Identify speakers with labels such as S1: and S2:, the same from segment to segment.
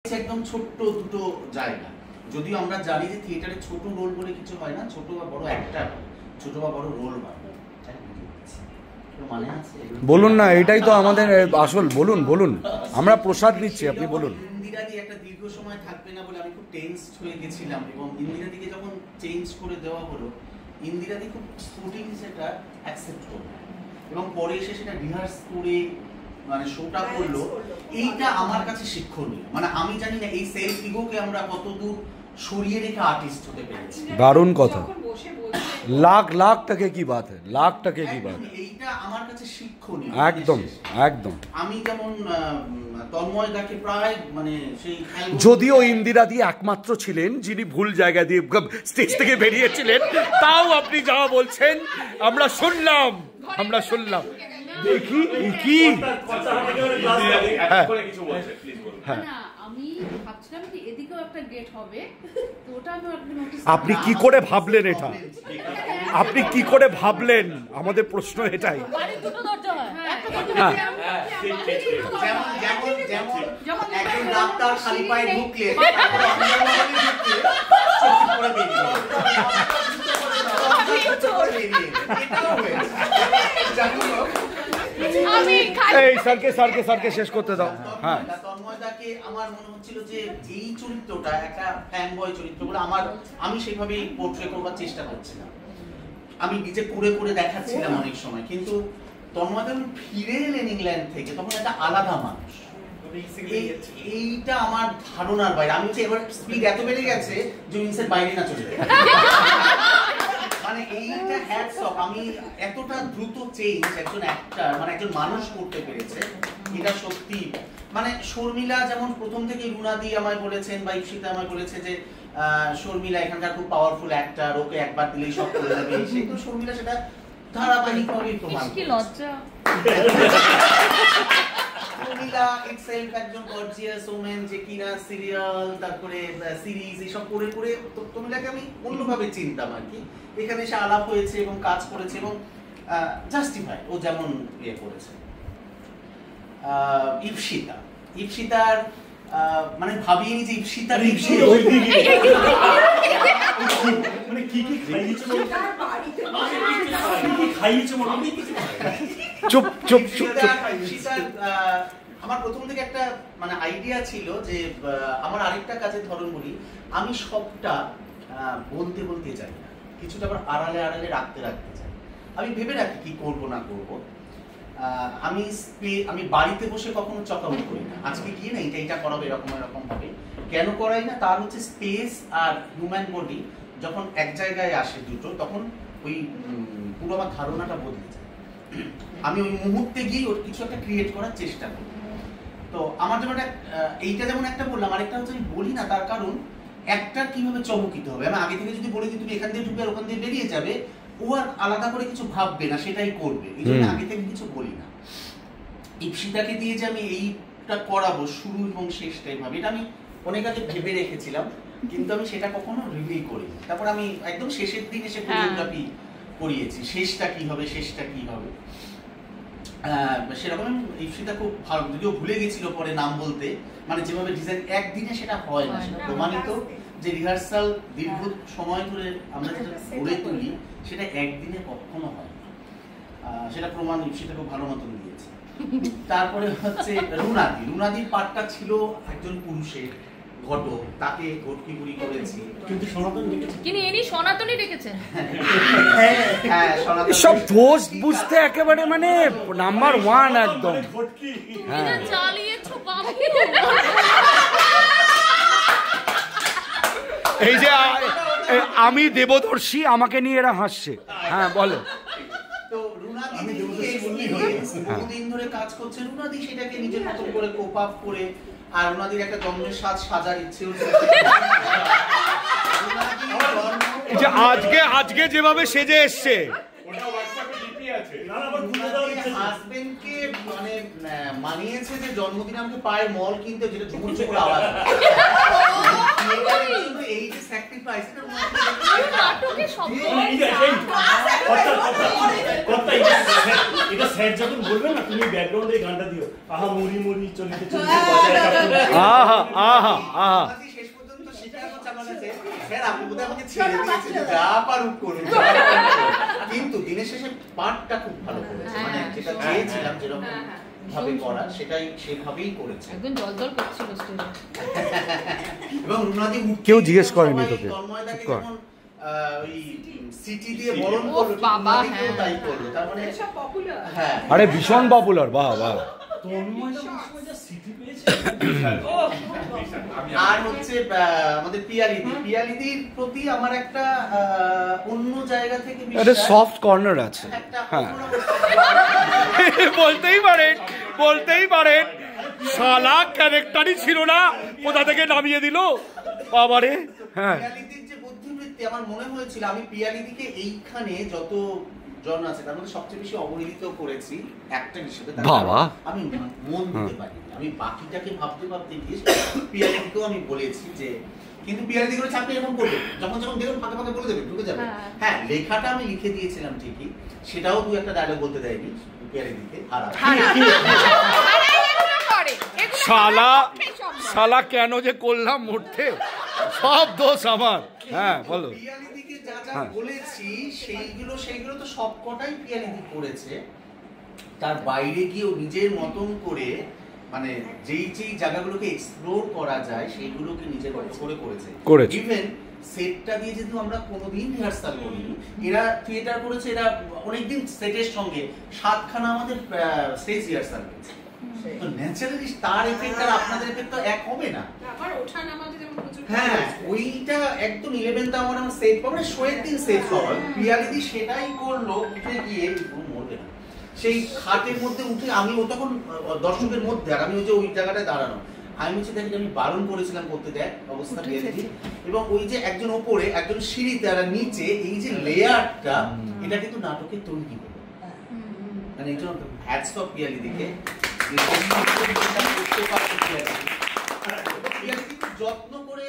S1: একদম ছোট্ট দুটো জায়গা, যদিও আমরা জানি যে থিয়েটারে ছোট রোল বলে কিছু হয় না, ছোট বা বড় একটা, ছোট বা বড় রোল হয়।
S2: বলুন না, এটাই তো আমাদের আসল। বলুন বলুন, আমরা প্রসাদ নিচ্ছি, আপনি বলুন।
S1: ইন্দিরাদি একটা দীর্ঘ সময় থাকবে না বলে আমি খুব টেন্সড হয়ে গেছিলাম, এবং ইন্দিরাদিকে যখন চেঞ্জ করে দেওয়া হলো, ইন্দিরাদি খুব স্পোর্টিংলি সেটা অ্যাকসেপ্ট করলো, এবং পরে এসে সেটা রিহার্স করে মানে শোটা করলো। এইটা আমার কাছে শিক্ষণীয়। মানে আমি জানি না এই সেলফ ইগোকে আমরা কতদূর সরিয়ে রেখে আর্টিস্ট হতে পেরেছি।
S2: দারুণ কথা। লাখ লাখ টাকা কি বাত है, লাখ টাকা কি বাত।
S1: এইটা আমার কাছে শিক্ষণীয়
S2: একদম একদম।
S1: আমি যেমন তন্ময় দাকে প্রায় মানে সেই,
S2: যদিও ইন্দিরাদি একমাত্র ছিলেন যিনি ভুল জায়গা দিয়ে স্টেজ থেকে বেরিয়েছিলেন, তাও আপনি যা বলছেন আমরা শুনলাম, আমরা শুনলাম। দেখি কি আপনি কি করে ভাবলেন এটা, আপনি কি করে ভাবলেন, আমাদের প্রশ্ন এটাই।
S1: একজন ডাক্তার খালি পায়ে ঢুকলে
S2: এই স্যারকে শেষ করতে দাও। হ্যাঁ,
S1: তন্ময়দাকে আমার মনে হচ্ছিল যে এই চরিত্রটা একটা ফ্যান বয় চরিত্র বলে আমি সেইভাবেই পোর্ট্রে করবার চেষ্টা করছিলাম, আমি নিজে করে করে দেখাচ্ছিলাম অনেক সময়। কিন্তু তন্ময়দা ফিরে এলেন ইংল্যান্ড থেকে, তখন একটা আলাদা মানুষ। এইটা আমার ধারণার বাইরে। আমি হচ্ছে এবার স্পিড এত বেড়ে গেছে যে উইন্সের বাইরে না চলে যায়। মানে এইটা হ্যাটস অফ, আমি এতটা দ্রুত চেঞ্জ একজন অ্যাক্টর মানে একজন মানুষ করতে পেরেছে, এটা সত্যি। মানে শর্মিলা যেমন প্রথম থেকে রুনাদি আমায় বলেছেন বা ইপসিতা আমায় বলেছে যে শর্মিলা এখানকার খুব পাওয়ারফুল অ্যাক্টর, ওকে একবার দিলেই সব করে যাবে, সেই তো শর্মিলা সেটা ধারাবাহিকভাবেই প্রমাণ করেছে। শর্মিলা ইটসেলফ একজন গর্জিয়াস ওমেন, যে কিনা সিরিয়াল তারপরে সিরিজ এইসব করে করে শর্মিলাকে আমি অন্যভাবে চিনতাম আর কি। এখানে এসে আলাপ হয়েছে এবং কাজ করেছে এবং জাস্টিফাই ও যেমন ইয়ে করেছে। ইপসিতার মানে ভাবিনি যে ইপসিতার
S3: মানে কি কি খাইয়েছো
S2: চুপ চুপ চুপ।
S1: আমার প্রথম থেকে একটা মানে আইডিয়া ছিল যে আমার আরেকটা কাজের ধরন বলি, আমি সবটা বলতে বলতে চাই না, কিছুটা আবার আড়ালে আড়ালে রাখতে রাখতে চাই। আমি ভেবে রাখি কি করব না করব। আমি বাড়িতে বসে কখনো চকাউট করি না, আজকে গিয়ে না এটা করাবো, এরকম এরকম হবে। কেন করাই না, তার হচ্ছে স্পেস আর হিউম্যান বডি যখন এক জায়গায় আসে দুটো, তখন ওই পুরো আমার ধারণাটা বদলে যায়। আমি ওই মুহূর্তে গিয়ে ওর কিছু একটা ক্রিয়েট করার চেষ্টা করি। তো আমার যেমন এইটা যেমন একটা বললাম, আরেকটা হচ্ছে আমি বলি না, তার কারণ একটা কিভাবে চমকিত হবে। আমি আগে থেকে যদি বলে দিই তুমি এখান দিয়ে ঢুকবে আর ওখান দিয়ে বেরিয়ে যাবে, ও আর আলাদা করে কিছু ভাববে না, সেটাই করবে। এই জন্য আগে থেকে কিছু বলি না। ইপসিতাকে দিয়ে যে আমি এইটা করাবো শুরু এবং শেষটা এইভাবে, এটা আমি অনেক আগে ভেবে রেখেছিলাম, কিন্তু আমি সেটা কখনো রিভিল করিনি। তারপর আমি একদম শেষের দিন এসে কোরিওগ্রাফি করিয়েছি, শেষটা কি হবে শেষটা কি হবে। সেরকম ইপসিতা খুব ভালো, যদিও ভুলে গেছিল পরে নাম বলতে, মানে যেভাবে ডিজাইন একদিনে সেটা হয় না, সেটা প্রমাণিত যে রিহার্সাল দীর্ঘ সময় ধরে আমরা যেটা গড়ে তুলি সেটা একদিনে কখনো হয় না, সেটা প্রমাণ ইপসিতা খুব ভালো মতন দিয়েছে। তারপরে হচ্ছে রুনাদির পার্টটা ছিল একজন পুরুষের ঘটক, তাকে ঘটকিপুরি করেছি,
S3: কিন্তু
S4: সনাতনী রেখেছেন।
S1: হ্যাঁ, সনাতনী
S2: সব দোষ বুঝতে একেবারে মানে নাম্বার 1 একদম। এই যে আমি দেবদর্শী, আমাকে নিয়ে এরা হাসছে। হ্যাঁ বলো।
S1: তো রুনাদি বহুদিন ধরে কাজ করছে, রুনাদি সেটাকে নিজের মতো করে কোপ আপ করে, আর রুনাদির একটা জন্মের সাজার ইচ্ছেও
S2: যে আজকে যেভাবে সেজে এসছে,
S1: হাজবেন্ডকে মানে মানিয়েছে যে জন্মদিনে আমাকে পায়ের মল কিনতে, যেটা ঝুমুর ঝুমুর আওয়াজ। এই যে স্যাক্রিফাইস, এটা
S3: স্যার যখন বলবেন না তুমি ব্যাকগ্রাউন্ডে এই গানটা দিও, আহা মুড়ি মুড়ি চলিতে চলিতে
S2: আহা আহা আহা
S1: শেষ পর্যন্ত সেটা চালানো যায়। স্যার আপনি বোধহয় আমাকে ছেড়ে দিয়েছেন, যা পারুক করুন। কিন্তু দিনের শেষে পার্টটা খুব ভালো করেছে, মানে যেটা চেয়েছিলাম যেরকম ভাবে করা সেটাই সেভাবেই করেছে।
S4: একদম জলজল করছিল স্টেজে।
S1: এবং রুনাদি
S2: কেউ জিজ্ঞেস করেনি তোকে।
S1: তন্ময়দাকে যেমন ওই সিটি দিয়ে বরণ করলো,
S4: বাবা,
S1: রুনাদিকেও তাই করলো। তার মানে
S5: সব পপুলার।
S1: হ্যাঁ,
S2: আরে ভীষণ পপুলার, বাহ বাহ।
S1: আর হচ্ছে আমাদের পিয়ালিদির প্রতি আমার একটা অন্য জায়গা থেকে
S2: একটা সফট কর্নার আছে। হ্যাঁ বলতেই পারেন শালা ক্যারেক্টারই ছিল না, কোথা থেকে নামিয়ে দিল বাবারে। হ্যাঁ
S1: পিয়ালিদির যে বুদ্ধিবৃত্তি আমার মনে হয়েছিল, আমি পিয়ালিদিকে এইখানে যত জন আছে তার মধ্যে সবচেয়ে বেশি অবহেলিত করেছি অ্যাক্টর হিসেবে।
S2: বাবা
S1: আমি মন দিতে পারি, আমি বাকিটাকে ভাবতে গিয়ে পিয়ালিদিকেও আমি বলেছি যে, কিন্তু পিয়ালিদি করে চাকরি এরকম করবে, যখন দেখুন ফাঁকে ফাঁকে বলে দেবে, ঢুকে যাবে। হ্যাঁ, লেখাটা আমি লিখে দিয়েছিলাম ঠিকই, সেটাও তুই একটা ডায়লগ বলতে দেয়নি পিয়ালিদিকে।
S2: শালা কেন যে করলাম মরতে, সব দোষ আমার। হ্যাঁ বলো।
S1: পিয়ালিদিকে যা বলেছি সেইগুলো তো সবকটাই পিয়ালিদি করেছে। তার বাইরে গিয়েও নিজের মতন করে, মানে যেই জায়গাগুলোকে এক্সপ্লোর করা যায় সেইগুলোকে নিজের মতো করে করেছে। ইভেন সেটটা দিয়ে যেহেতু আমরা কোনোদিন রিহার্সাল করিনি, এরা থিয়েটার করেছে, এরা অনেকদিন সেটের সঙ্গে 7খানা আমাদের স্টেজ রিহার্সাল করেছে। তো ন্যাচারালি তার এফেক্ট আর আপনাদের এফেক্ট তো এক হবে না।
S5: আমার ওঠা নামাতে যেমন প্রচুর।
S1: হ্যাঁ, ওইটা একদম 11th আমার সেট পাবো, শোয়ের দিন সেট পাবো। পিয়ালিদি সেটাই করলো, উঠে গিয়ে মরবে না সেই খাটের মধ্যে উঠে। আমি ও তখন দর্শকের মধ্যে, আর আমি ওই যে ওই জায়গাটায় দাঁড়ানো, আমি হচ্ছে দেখি আমি বারণ করেছিলাম করতে, দেখ অবস্থা পিয়ালিদি। এবং ওই যে একজন ওপরে একজন সিঁড়িতে আর নিচে, এই যে লেয়ারটা, এটা কিন্তু নাটকের তৈরি হলো। মানে এই জন্য হ্যাটস অফ পিয়ালিদিকে, যত্ন করে।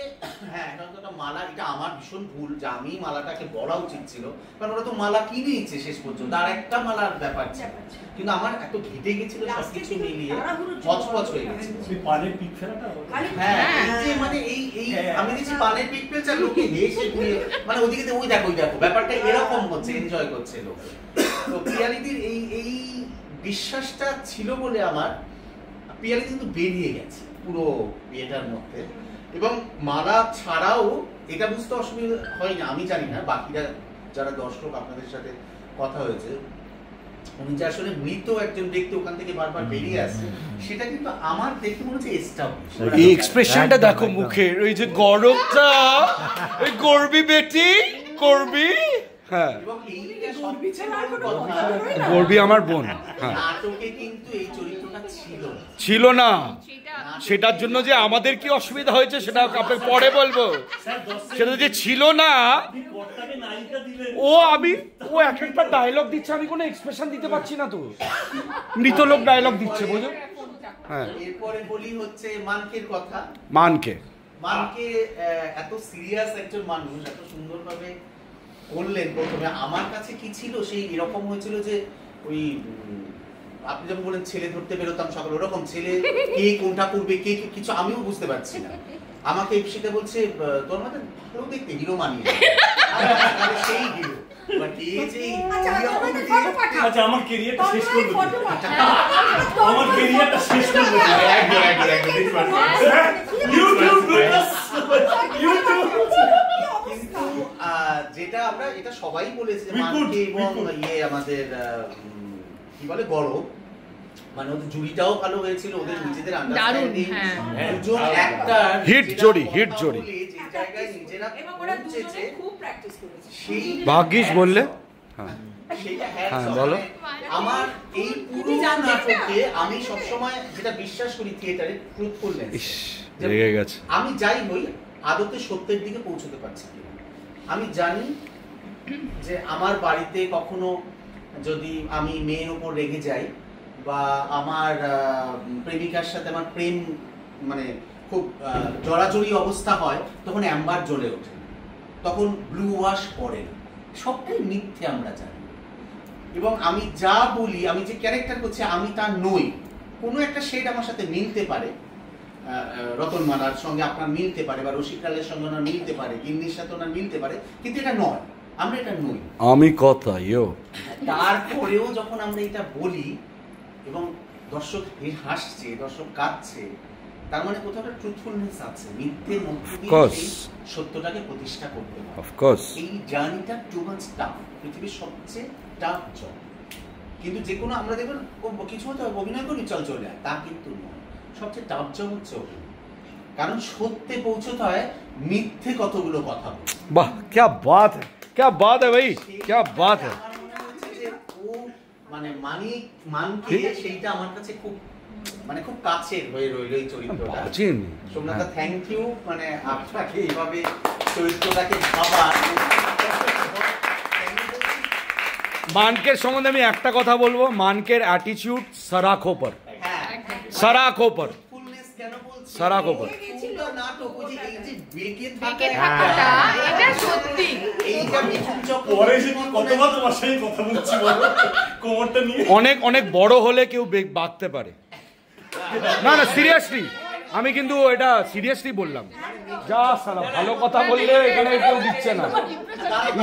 S1: হ্যাঁ, একটা মালা, এটা আমার ভীষণ ভুল যে আমি মালাটাকে বলা উচিত ছিল, কারণ ওরা তো মালা কিনেইছে শেষ পর্যন্ত, আর একটা মালার ব্যাপার ছিল। কিন্তু আমার এত ঘেটে গেছিল সবকিছু মিলিয়ে হচপচ হয়ে গেছিল।
S3: পানের পিক ফেলাটা,
S1: হ্যাঁ, এই যে মানে এই আমি দেখছি পানের পিক ফেলছে, লোকে হেসে ঘুরে, মানে ওইদিকে ওই দেখো ব্যাপারটা এরকম হচ্ছে, এনজয় করছে লোক। তো পিয়ালিদির এই বিশ্বাসটা ছিল বলে আমার পিয়ালিদি কিন্তু বেরিয়ে গেছে পুরো বিয়েটার মধ্যে। এবং মালা ছাড়াও এটা বুঝতে অসুবিধা হয় না, আমি জানি না বাকিরা যারা দর্শক আপনাদের সাথে কথা হয়েছে, উনি যে আসলে মৃত একজন ব্যক্তি ওখান থেকে বারবার বেরিয়ে আসছে, সেটা কিন্তু আমার দেখতে মনে হচ্ছে এস্টাবলিশ।
S2: এই এক্সপ্রেশনটা দেখো মুখের, ওই যে গরমটা, ওই করবি বেটি করবি। হ্যাঁ, গর্বি আমার বোন। হ্যাঁ,
S1: নাটকে কিন্তু এই চরিত্রটা
S2: ছিল না, সেটার জন্য যে আমাদের কি অসুবিধা হয়েছে সেটা আপনাকে পরে বলবো। সেটা যে ছিল না, ও এক একটা ডায়লগ দিচ্ছে, আমি কোনো এক্সপ্রেশন দিতে পারছি না, তো মৃত লোক ডায়লগ দিচ্ছে, বুঝো। হ্যাঁ,
S1: এরপরে বলি হচ্ছে মানকের কথা।
S2: মানকে
S1: এত সিরিয়াস একজন মানুষ এত সুন্দরভাবে করলেন। প্রথমে আমার কাছে কি ছিল, সেই এরকম হয়েছিল যে ওই আপনি যেমন বলেন ছেলে ধরতে বেরোতাম সকালে, ওরকম ছেলে কে কোনটা করবে কে কিছু আমিও বুঝতে পারছি না। আমাকে সেটা বলছে তোর মধ্যে ভালো দেখতে হিরো মানিয়ে, সেই হিরো।
S3: আমার কেরিয়ারটা শেষ করবো, আমার কেরিয়ারটা শেষ করবো।
S1: যেটা আমরা এটা সবাই বলেছে, মানকে এবং আমাদের কি বলে গৌরব, মানে ওদের জুড়িটাও ভালো হয়েছিল, ওদের নিজেদের আন্ডারস্ট্যান্ডিং, দুজন অ্যাক্টর
S2: হিট জোড়ি যে
S1: জায়গায় নিজেরা
S5: এবং ওরা দুজনে খুব প্র্যাকটিস করেছে।
S1: সেই
S2: ভাগ্যিস বললে। হ্যাঁ,
S1: হ্যাঁ
S2: বলো।
S1: আমার এই পুরো নাটকে আমি সবসময় যেটা বিশ্বাস করি থিয়েটারে ট্রুথফুলনেস,
S2: রেগে গেছে।
S1: আমি যাই হই আদতে সত্যের দিকে পৌঁছতে পারছি কিনা। আমি জানি যে আমার বাড়িতে কখনো যদি আমি মেয়ের উপর রেগে যাই, বা আমার প্রেমিকার সাথে আমার প্রেম মানে খুব জড়াজড়ি অবস্থা হয়, তখন অ্যাম্বার জ্বলে ওঠে, তখন ব্লু ওয়াশ পড়ে, সবটাই মিথ্যে আমরা জানি। এবং আমি যা বলি, আমি যে ক্যারেক্টার করছি আমি তা নই। কোনো একটা শেড আমার সাথে মিলতে পারে, রতনমালার সঙ্গে আপনার মিলতে পারে, বা রসিকলালের সঙ্গে ওনার মিলতে পারে, গিন্নির সাথে ওনার মিলতে পারে, কিন্তু এটা নয়, আমরা এটা নই।
S2: আমি কথা ইয়ো
S1: তারপরেও যখন আমরা এটা বলি এবং দর্শক হাসছে, দর্শক কাঁদছে, তার মানে কোথাও একটা ট্রুথফুলনেস আছে, মিথ্যের মধ্যে দিয়ে সেই সত্যটাকে প্রতিষ্ঠা করতে হবে।
S2: অফকোর্স
S1: এই জার্নিটা টু মাচ টাফ, পৃথিবীর সবচেয়ে টাফ জব। কিন্তু যে কোনো আমরা দেখবেন কিছু হতে হবে, অভিনয় করি চল চলে যায়, তা কিন্তু নয়। সবচেয়ে টাফ জব হচ্ছে অভিনয়, কারণ সত্যে পৌঁছতে হয় মিথ্যে কতগুলো কথা বলছে।
S2: বাহ, क्या बात है, क्या बात है भाई, क्या बात है।
S1: আমার মনে হচ্ছে যে ও মানে মানকে সেইটা আমার কাছে খুব মানে খুব কাছের হয়ে রইল এই চরিত্রটা। সোমনাথ, থ্যাংক ইউ, মানে আপনাকে এইভাবে চরিত্রটাকে ভাবা।
S2: মানকের সম্বন্ধে আমি একটা কথা বলবো, মানকের অ্যাটিটিউড সরাখো পর, সরাখো পর,
S1: কেন বলছি
S2: সরাখো পর।
S1: নাটক ওই যে এই যে বেঁকে
S4: বেঁকে থাকাটা, এটা সত্যি।
S1: এইটা মিঠুন
S3: পরে এসে কতবার তোমার সাথে কথা বলছি বলো, কোমরটা নিয়ে।
S2: অনেক অনেক বড় হলে কেউ বাঁকতে পারে না, না সিরিয়াসলি, আমি কিন্তু এটা সিরিয়াসলি বললাম। যা সালা ভালো কথা বললে এখানে কেউ দিচ্ছে না,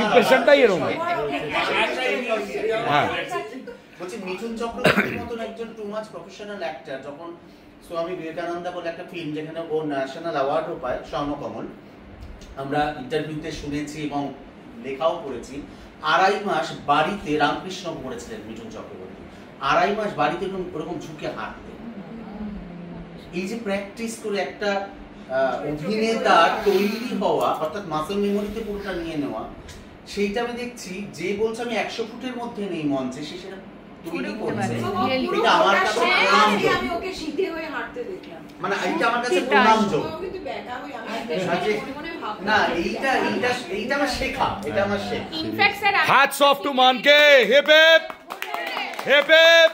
S2: ইমপ্রেশনটাই এরকম। হ্যাঁ,
S1: বলছি মিঠুন চক্রবর্তীর মতন একজন টু মাচ প্রফেশনাল অ্যাক্টর, যখন স্বামী বিবেকানন্দ বলে একটা ফিল্ম যেখানে ও ন্যাশনাল অ্যাওয়ার্ডও পায়, স্বর্ণকমল, আমরা ইন্টারভিউতে শুনেছি এবং লেখাও করেছি, 2.5 মাস বাড়িতে রামকৃষ্ণ করেছিলেন মিঠুন চক্রবর্তী, 2.5 মাস বাড়িতে ওরকম ঝুঁকে হাঁটতে। এই যে প্র্যাকটিস করে একটা অভিনেতা তৈরি হওয়া, অর্থাৎ মাসল মেমোরিতে পুরোটা নিয়ে নেওয়া, সেইটা আমি দেখছি যে বলছে আমি 100 ফুটের মধ্যে নেই মঞ্চে, সে সেটা তৈরি করছে। এটা আমার কাছে প্রণামযোগ্য,
S5: আমি ওকে শীতে হয়ে হাঁটতে দেখলাম,
S1: মানে এটা আমার কাছে প্রণামযোগ্য।
S5: ও কিন্তু ব্যাকা হয়ে আমি মনে ভাবতাম
S1: না, এইটা আমার শেখা, এটা আমার শেখা।
S4: In fact sir,
S2: hats off to মানকে, hip hip hip hip.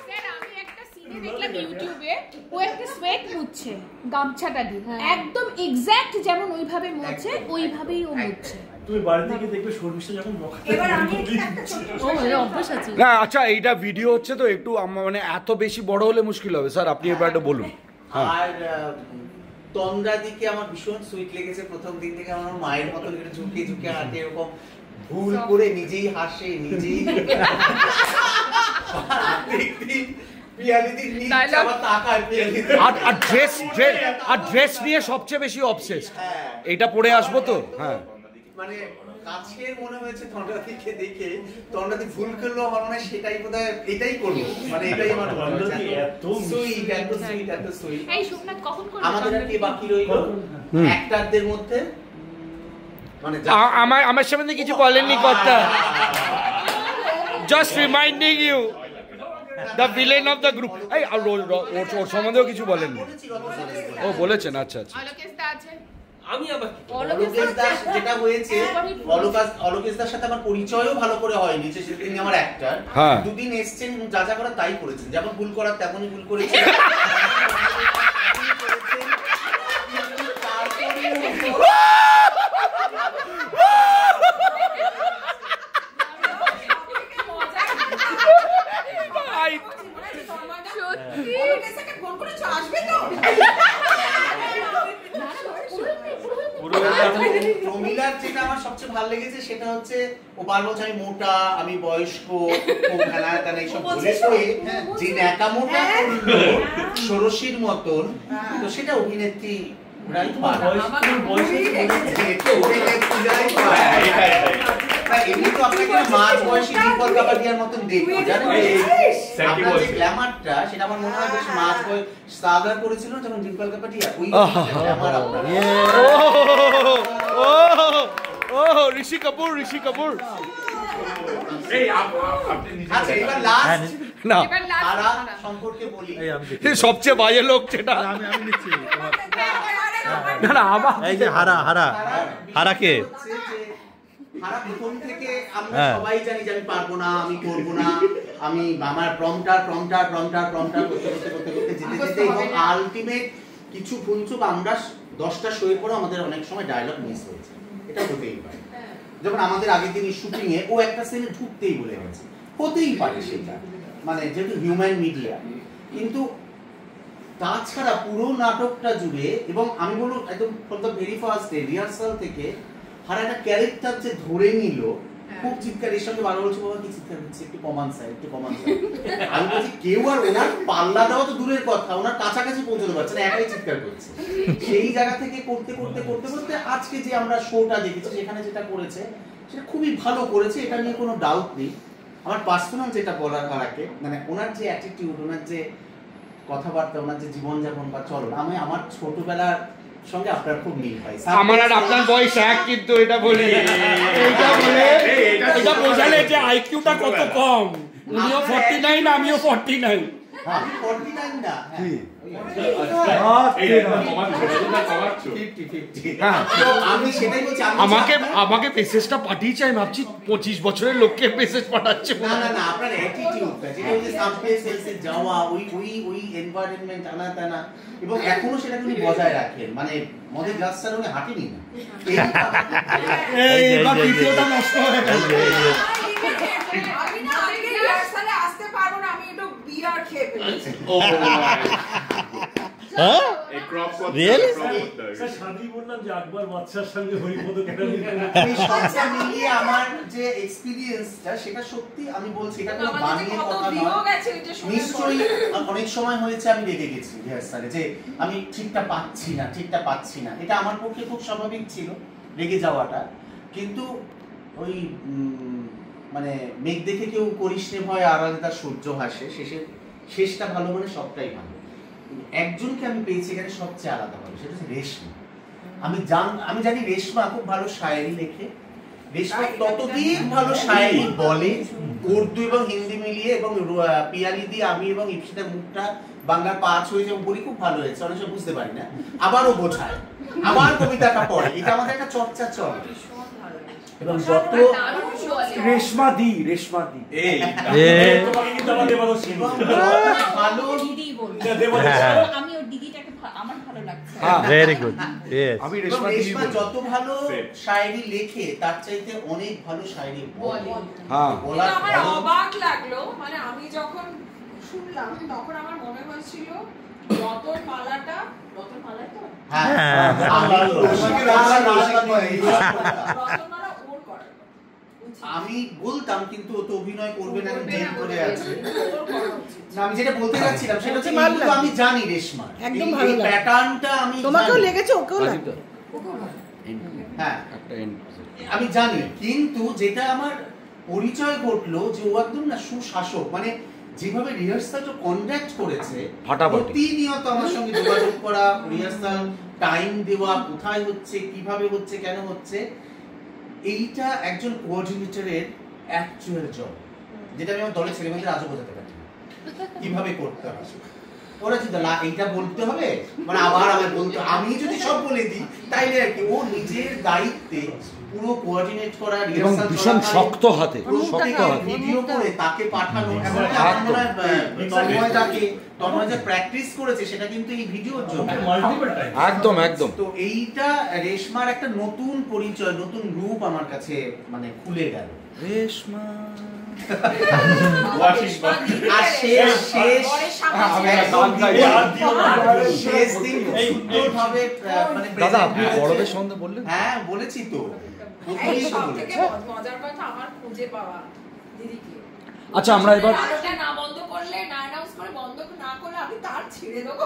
S4: Sir আমি একটা সিনে দেখলাম ইউটিউবে, ও একটা সোয়েট মুছছে গামছাটা দিয়ে, একদম এক্স্যাক্ট যেমন ওইভাবে মুছছে, ওইভাবেই ও মুছছে।
S3: তুমি বাড়ি থেকে দেখবে শর্মিষ্ঠা যখন
S5: এবার আমি একটা ছোট
S4: ও এর অভ্যাস আছে।
S2: না আচ্ছা, এইটা ভিডিও হচ্ছে তো একটু মানে এত বেশি বড় হলে মুশকিল হবে স্যার, আপনি এবার একটা বলুন।
S1: আর তন্দ্রাদিকে আমার ভীষণ সুইট লেগেছে প্রথম দিন থেকে, আমার মায়ের মতন করে ঝুঁকে ঝুঁকে হাঁটে, এরকম ভুল করে নিজেই হাসে, নিজেই
S2: আর ড্রেস নিয়ে সবচেয়ে বেশি অবসেসড, এটা পরে আসবো তো। হ্যাঁ,
S1: মানে কাছের মনে হয়েছে তন্দ্রাদিকে দেখে, তন্দ্রাদি ভুল করলো আমার মনে হয় সেটাই বোধহয় এটাই করলো, মানে এটাই আমার মনে হচ্ছে। এত সুইট, এত সুইট, এত সুইট।
S4: এই সোমনাথ কখন করবে?
S1: আমাদের আর কি বাকি রইলো অ্যাক্টরদের মধ্যে, মানে
S2: আমার সামনে কিছু বলেননি কথা, just reminding you the villain of the group. এই ওর সম্বন্ধেও কিছু বলেননি? ও বলেছেন, আচ্ছা আচ্ছা।
S4: অলোকেশ দা আছে,
S3: আমি আবার
S1: অলোকেশ দাস, যেটা হয়েছে অলোকেশ দার সাথে আমার পরিচয়ও ভালো করে হয়নি, যে তিনি আমার অ্যাক্টর,
S2: হ্যাঁ।
S1: দুদিন এসেছেন, যা যা করার তাই করেছেন, যেমন ভুল করার তেমনই ভুল করেছেন। প্রমিলার যেটা আমার সবচেয়ে ভালো লেগেছে সেটা হচ্ছে ও বার বলছে আমি মোটা, আমি বয়স্ক, ও খেলা তেনা এইসব বলে যে ন্যাকামোটা করলো ষোড়শীর মতন, তো সেটা অভিনেত্রী এমনি তো আপনাকে মাঝ বয়সী ডিম্পল কাপাডিয়ার মতন দেখবো, জানেন আপনার যে গ্ল্যামারটা, সেটা আমার মনে হয় বেশ মাঝ বয়স সাগর করেছিল যখন ডিম্পল কাপাডিয়া, ওই গ্ল্যামার আপনার।
S2: ও ঋষি কাপুর, ঋষি কাপুর।
S1: আচ্ছা, এবার লাস্ট
S2: না,
S1: হারা সম্পর্কে বলি।
S2: সবচেয়ে বাজে লোক যেটা,
S6: আমি নিচ্ছি
S2: না না আমার
S6: এই যে হারা কে
S1: হারা প্রথম থেকে আমরা সবাই জানি যে আমি পারবো না, আমি করবো না, আমি আমার প্রম্পটার করতে যেতে এবং আলটিমেট কিছু ভুলচুক আমরা 10টা শোয়ের পরে আমাদের অনেক সময় ডায়লগ মিস হয়েছে, এটা হতেই পারে। যেমন আমাদের আগের দিন শুটিং এ ও একটা সিনে ঢুকতেই বলে গেছে, হতেই পারে সেটা, মানে যেহেতু হিউম্যান মিডিয়া। কিন্তু তাছাড়া পুরো নাটকটা জুড়ে, এবং আমি বলবো একদম from the very first day rehearsal থেকে হারা একটা ক্যারেক্টার যে ধরে নিল, খুব চিৎকার, এর সঙ্গে ভালো বলছে বাবা কি চিৎকার হচ্ছে, একটু কমান স্যার, একটু কমান স্যার। আমি বলছি কেউ আর ওনার পাল্লা দেওয়া তো দূরের কথা, ওনার কাছাকাছি পৌঁছতে পারছে না, একাই চিৎকার করছে। সেই জায়গা থেকে করতে করতে করতে করতে আজকে যে আমরা শোটা দেখেছি সেখানে যেটা করেছে সেটা খুবই ভালো করেছে, এটা নিয়ে কোনো ডাউট নেই। আমার পার্সোনাল যেটা বলার হারাকে, মানে ওনার যে অ্যাটিটিউড, ওনার যে কথাবার্তা, ওনার যে জীবনযাপন বা চলন, আমি আমার ছোটবেলার সঙ্গে আপনার খুব মিল পাই।
S2: আমার আর আপনার বয়স এক, কিন্তু এটা বলি, এটা বলে এটা বোঝালে যে আইকিউটা কত কম। উনিও 49, আমিও 49।
S1: হ্যাঁ 49 না, আমি সেটাই বলছি।
S2: আমাকে মেসেজটা পাঠিয়েছে, আমি ভাবছি 25 বছরের লোককে মেসেজ পাঠাচ্ছে।
S1: না না না, আপনার অ্যাটিটিউডটা যেটা ওই যে সাবওয়ে সেলসে যাওয়া, ওই এনভায়রনমেন্ট আনা, এবং এখনো সেটা উনি বজায় রাখেন, মানে মদের গ্লাস ছাড়া উনি হাঁটেনি না।
S2: এইবার ভিডিওটা নষ্ট হয়ে গেল।
S5: আমি না আজকে রিহার্সালে আসতে পারবো না, আমি একটু বিয়ার খেয়ে ফেলেছি।
S6: হ্যাঁ রিয়েলি
S3: স্যার সাথেই বললাম যে আকবর বাদশার সঙ্গে হরিপদ কেন
S1: এই সবটা মিলিয়ে আমার যে এক্সপেরিয়েন্সটা, সেটা সত্যি আমি বলছি, এটা কোনো বানিয়ে কথা নয়। নিশ্চয়ই অনেক সময় হয়েছে আমি রেগে গেছি রিহার্সালে, যে আমি ঠিকটা পাচ্ছি না। এটা আমার পক্ষে খুব স্বাভাবিক ছিল রেগে যাওয়াটা, কিন্তু ওই মানে মেঘ দেখে কেউ করিস নে ভয়, আড়ালে তার সূর্য হাসে, শেষটা ভালো মানে সবটাই ভালো। একজনকে আমি পেয়েছি এখানে সবচেয়ে আলাদা ভাবে, সেটা হচ্ছে রেশমা। আমি জানি রেশমা খুব ভালো শায়েরি লেখে, রেশমা ততদিন ভালো শায়েরি বলে, উর্দু এবং হিন্দি মিলিয়ে, এবং পিয়ালি দিয়ে আমি এবং ইপসিতার মুখটা বাংলা 5 হয়েছে, এবং বলি খুব ভালো হয়েছে, অনেক সময় বুঝতে পারি না, আবারও বোঝায়, আবার কবিতাটা পড়ে, এটা আমাদের একটা চর্চা চলে। এবং যত
S2: রেশমা দি
S3: এই তোমাকে কিন্তু আমার দেবাদর্শী
S1: ভালো
S4: দিদি বলবো, আমি ওর দিদিটাকে আমার ভালো লাগছে।
S6: ভেরি গুড ইয়েস
S2: আমি
S1: রেশমা যত ভালো শায়েরি লেখে তার চাইতে অনেক ভালো শায়েরি বলে।
S2: হ্যাঁ
S1: বলার
S5: আমার অবাক লাগলো, মানে আমি যখন শুনলাম তখন আমার মনে হয়েছিল রতনমালা তো
S1: হ্যাঁ
S5: রতনমালা ওর করা
S1: আমি বলতাম, কিন্তু ও তো অভিনয় করবে না, জেদ করে আছে।
S5: ওর করা উচিত।
S1: না, আমি যেটা বলতে যাচ্ছিলাম সেটা হচ্ছে কিন্তু আমি জানি রেশমা
S7: একদম ভালো
S1: এই
S7: লাগে।
S1: প্যাটার্নটা আমি
S7: তোমাকেও
S1: জানি।
S7: লেগেছে, ওকেও লাগে।
S1: হ্যাঁ আমি জানি, কিন্তু যেটা আমার পরিচয় ঘটলো যে ও একদম না সুশাসক, মানে যেভাবে রিহার্সালটা কন্ডাক্ট করেছে,
S2: ফাটাফাটি।
S1: প্রতিনিয়ত আমার সঙ্গে যোগাযোগ করা, রিহার্সাল টাইম দেওয়া, কোথায় হচ্ছে, কিভাবে হচ্ছে, কেন হচ্ছে, এইটা একজন কোঅর্ডিনেটরের অ্যাকচুয়াল জব, যেটা আমি আমার দলের ছেলেমেয়েদের আজও বোঝাতে পারি না কিভাবে করতে হবে। ওরা যদি এইটা বলতে হবে, মানে আবার আমি বলতে, আমি যদি সব বলে দিই তাইলে আর কি, ও নিজের দায়িত্বে পুরো কোঅর্ডিনেট করা,
S2: এবং
S1: রিহার্সাল
S2: ভীষণ শক্ত হাতে,
S1: ভিডিও করে তাকে পাঠানো, এবং তন্ময় যে প্র্যাকটিস করেছে সেটা কিন্তু এই ভিডিওর জন্য।
S3: মাল্টিপল টাইম
S2: একদম
S1: তো এইটা রেশমার একটা নতুন পরিচয়, নতুন রূপ আমার কাছে মানে খুলে গেল।
S2: রেশমা
S1: আর শেষ দিন সুন্দরভাবে মানে
S2: দাদা আপনি বড়দের সঙ্গে বললেন।
S1: হ্যাঁ বলেছি তো,
S5: এই সবথেকে মজার কথা আমার খুঁজে পাওয়া দিদিকে।
S2: আচ্ছা আমরা এবার
S5: আলোটা না বন্ধ করলে, না অ্যানাউন্স করে বন্ধ না করলে আমি তার ছেড়ে দেবো।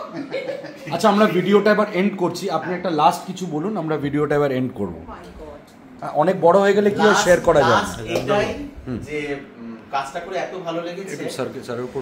S2: আচ্ছা আমরা ভিডিওটা এবার এন্ড করছি, আপনি একটা লাস্ট কিছু বলুন, আমরা ভিডিওটা এবার এন্ড করব। অনেক বড় হয়ে গেলে কি শেয়ার করা যায়,
S1: এটাই যে কাজটা করে এত ভালো লেগেছে
S2: স্যারের উপর